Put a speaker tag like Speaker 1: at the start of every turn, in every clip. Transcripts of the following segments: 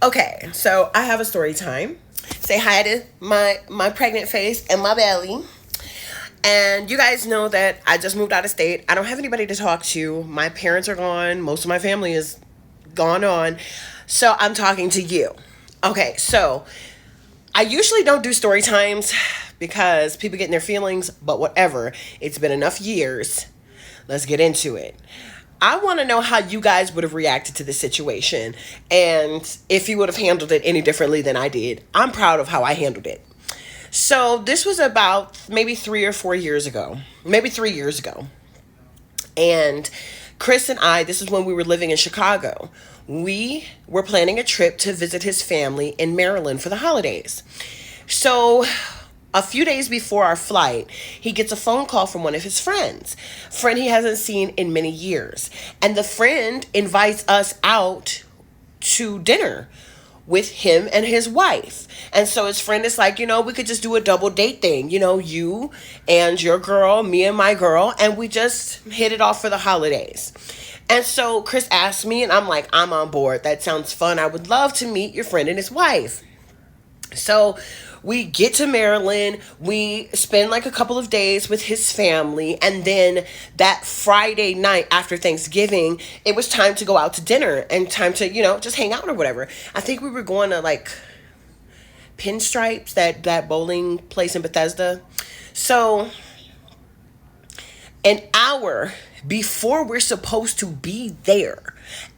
Speaker 1: Okay, so I have a story time. Say hi to my pregnant face and my belly. And you guys know that I just moved out of state. I don't have anybody to talk to. My parents are gone. Most of my family is gone on. So I'm talking to you. Okay, so I usually don't do story times because people get in their feelings, but whatever. It's been enough years. Let's get into it. I want to know how you guys would have reacted to this situation and if you would have handled it any differently than I did. I'm proud of how I handled it. So, this was about maybe 3 or 4 years ago, maybe 3 years ago. And Chris and I, this is when we were living in Chicago. We were planning a trip to visit his family in Maryland for the holidays. So, a few days before our flight, he gets a phone call from one of his friends, friend he hasn't seen in many years. And the friend invites us out to dinner with him and his wife. And so his friend is like, we could just do a double date thing. You and your girl, me and my girl, and we just hit it off for the holidays. And so Chris asked me, and I'm like, I'm on board. That sounds fun. I would love to meet your friend and his wife. So we get to Maryland. We spend like a couple of days with his family. And then that Friday night after Thanksgiving, it was time to go out to dinner and time to, just hang out or whatever. I think we were going to like Pinstripes, that bowling place in Bethesda. So an hour before we're supposed to be there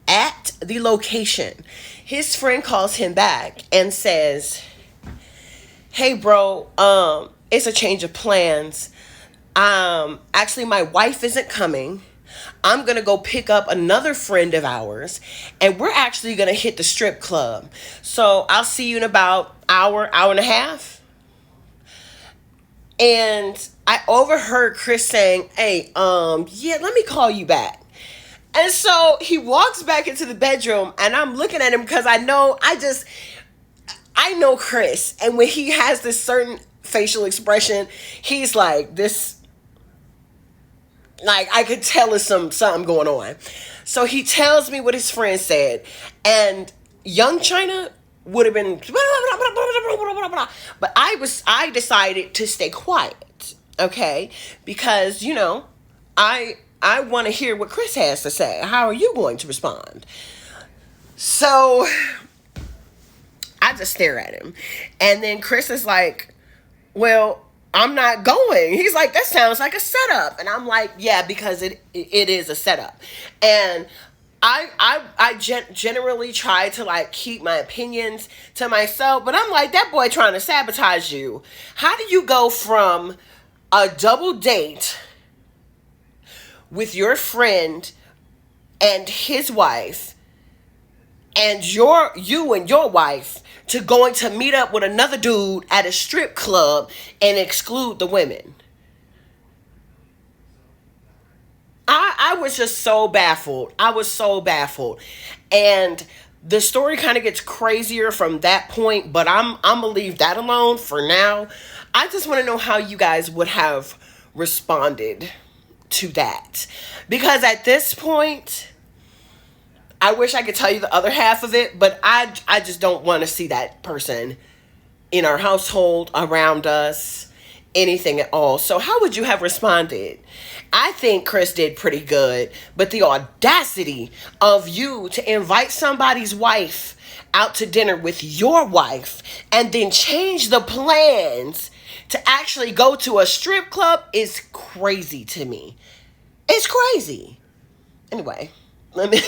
Speaker 1: at the location, his friend calls him back and says, hey bro, it's a change of plans. Actually my wife isn't coming. I'm gonna go pick up another friend of ours and we're actually gonna hit the strip club. So I'll see you in about hour and a half. And I overheard Chris saying, hey, yeah, let me call you back. And so he walks back into the bedroom and I'm looking at him because I know Chris, and when he has this certain facial expression, he's like this. Like I could tell there's something going on. So he tells me what his friend said, and young China would have been, but I decided to stay quiet, okay, because I want to hear what Chris has to say. How are you going to respond? So I just stare at him. And then Chris is like, well, I'm not going. He's like, that sounds like a setup. And I'm like, yeah, because it is a setup. And I generally try to like keep my opinions to myself, but I'm like, that boy trying to sabotage you. How do you go from a double date with your friend and his wife and you and your wife to going to meet up with another dude at a strip club and exclude the women? I was just so baffled. I was so baffled. And the story kind of gets crazier from that point, but I'm gonna leave that alone for now. I just want to know how you guys would have responded to that. Because at this point, I wish I could tell you the other half of it, but I just don't want to see that person in our household, around us, anything at all. So how would you have responded? I think Chris did pretty good, but the audacity of you to invite somebody's wife out to dinner with your wife and then change the plans to actually go to a strip club is crazy to me. It's crazy. Anyway, let me